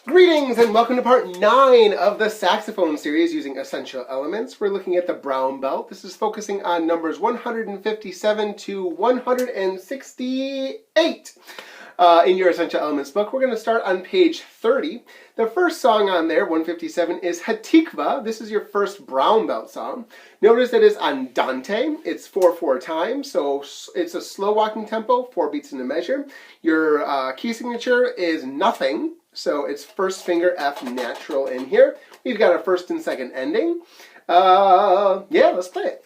Greetings and welcome to part 9 of the saxophone series using essential elements. We're looking at the brown belt. This is focusing on numbers 157 to 168. In your essential elements book, we're going to start on page 30. The first song on there, 157, is Hatikva. This is your first brown belt song. Notice that it's andante. It's 4/4 time, so it's a slow walking tempo, 4 beats in a measure. Your key signature is nothing. So it's first finger F natural in here. We've got a first and second ending. Yeah, let's play it.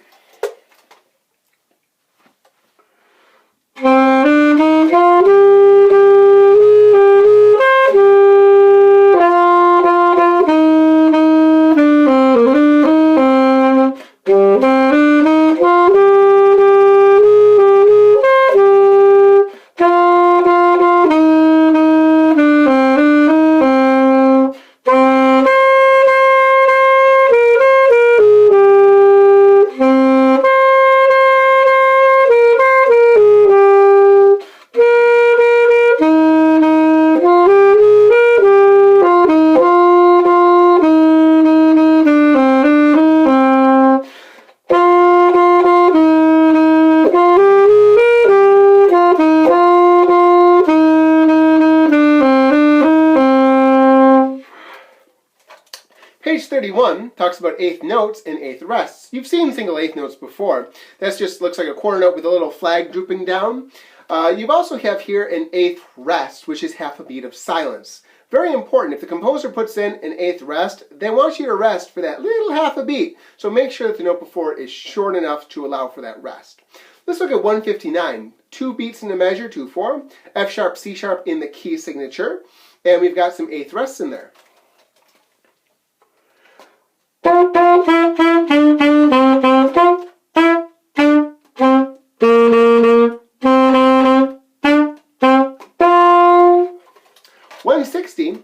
Page 31 talks about eighth notes and eighth rests. You've seen single eighth notes before. That just looks like a quarter note with a little flag drooping down. You also have here an eighth rest, which is half a beat of silence. Very important. If the composer puts in an eighth rest, they want you to rest for that little half a beat. So make sure that the note before is short enough to allow for that rest. Let's look at 159. 2 beats in the measure, 2/4. F sharp, C sharp in the key signature. And we've got some eighth rests in there.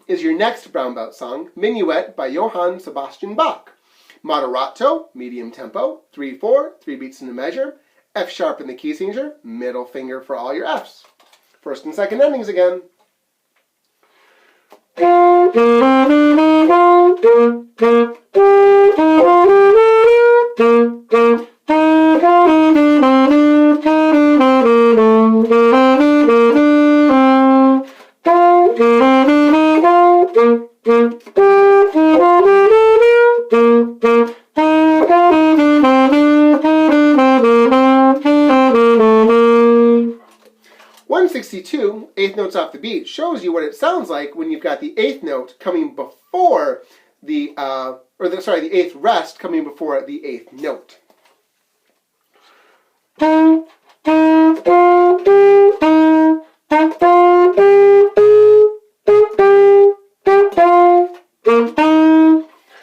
Is your next brown belt song, Minuet by Johann Sebastian Bach. Moderato, medium tempo, 3/4, 3 beats in the measure, F sharp in the key signature, middle finger for all your Fs. First and second endings again. Eighth notes off the beat shows you what it sounds like when you've got the eighth note coming before the the eighth rest coming before the eighth note.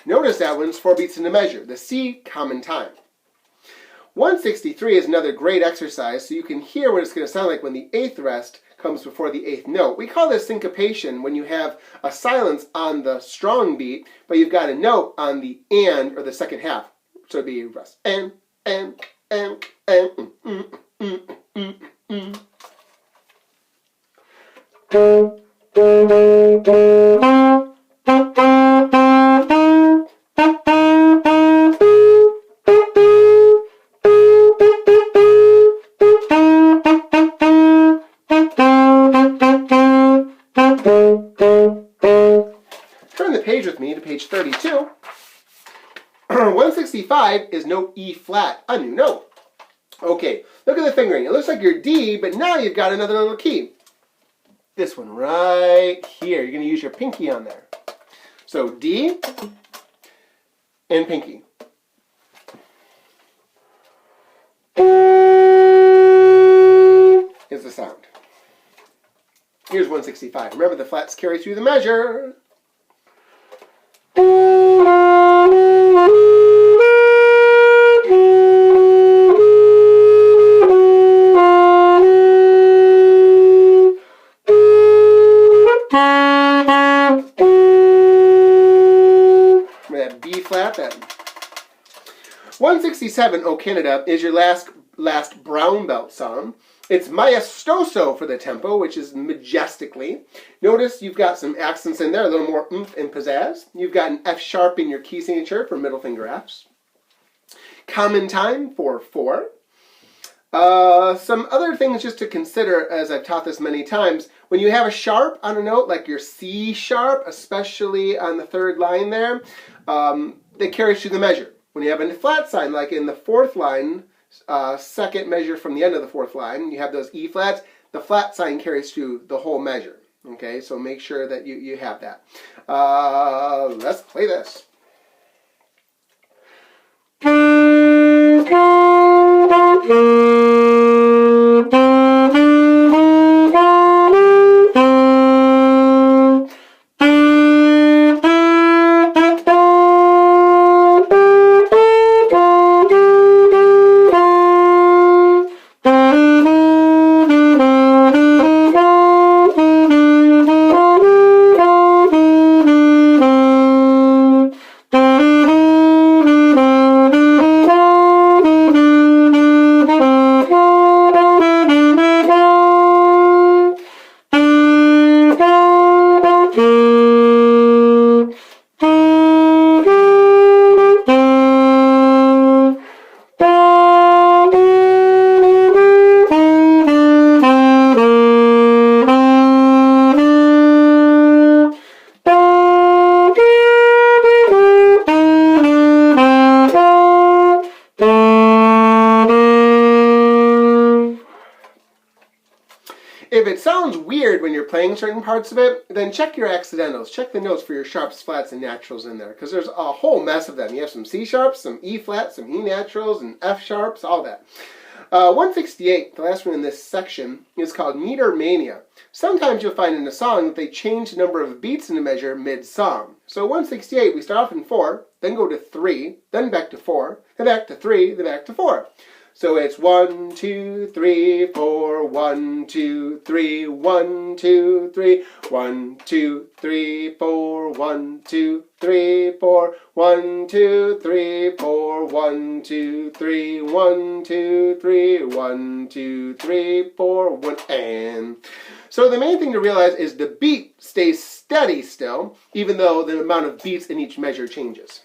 Notice that one's 4 beats in the measure, the C common time. 163 is another great exercise so you can hear what it's going to sound like when the eighth rest comes before the eighth note. We call this syncopation when you have a silence on the strong beat, but you've got a note on the and or the second half. So it'd be rest and. Turn the page with me to page 32. 165 is note E flat, a new note. Okay, look at the fingering. It looks like you're D, but now you've got another little key. This one right here. You're going to use your pinky on there. So D and pinky. Is the sound. Here's 165. Remember, the flats carry through the measure. Remember that B flat, that 167, O Canada, is your last brown belt song. It's maestoso for the tempo, which is majestically. Notice you've got some accents in there, a little more oomph and pizzazz. You've got an F sharp in your key signature for middle finger Fs. Common time for 4. Some other things just to consider, as I've taught this many times, when you have a sharp on a note, like your C sharp, especially on the 3rd line there, that carries through the measure. When you have a flat sign, like in the 4th line, 2nd measure from the end of the 4th line, you have those E flats, the flat sign carries through the whole measure. Okay, so make sure that you have that. Let's play this. If it sounds weird when you're playing certain parts of it, then check your accidentals. Check the notes for your sharps, flats, and naturals in there, because there's a whole mess of them. You have some C sharps, some E flats, some E naturals, and F sharps, all that. 168, the last one in this section, is called Meter Mania. Sometimes you'll find in a song that they change the number of beats in a measure mid-song. So 168, we start off in 4, then go to 3, then back to 4, then back to 3, then back to 4. So it's 1, 2, 3, 4, 1, 2, 3, 1, 2, 3, 1, 2, 3, 4, 1, 2, 3, 4, 1, 2, 3, 4, 1, 2, 3, 1, 2, 3, 1, 2, 3, 4, 1, and. So the main thing to realize is the beat stays steady still, even though the amount of beats in each measure changes.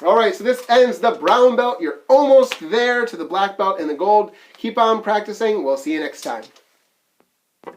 Alright, so this ends the brown belt. You're almost there to the black belt and the gold. Keep on practicing. We'll see you next time.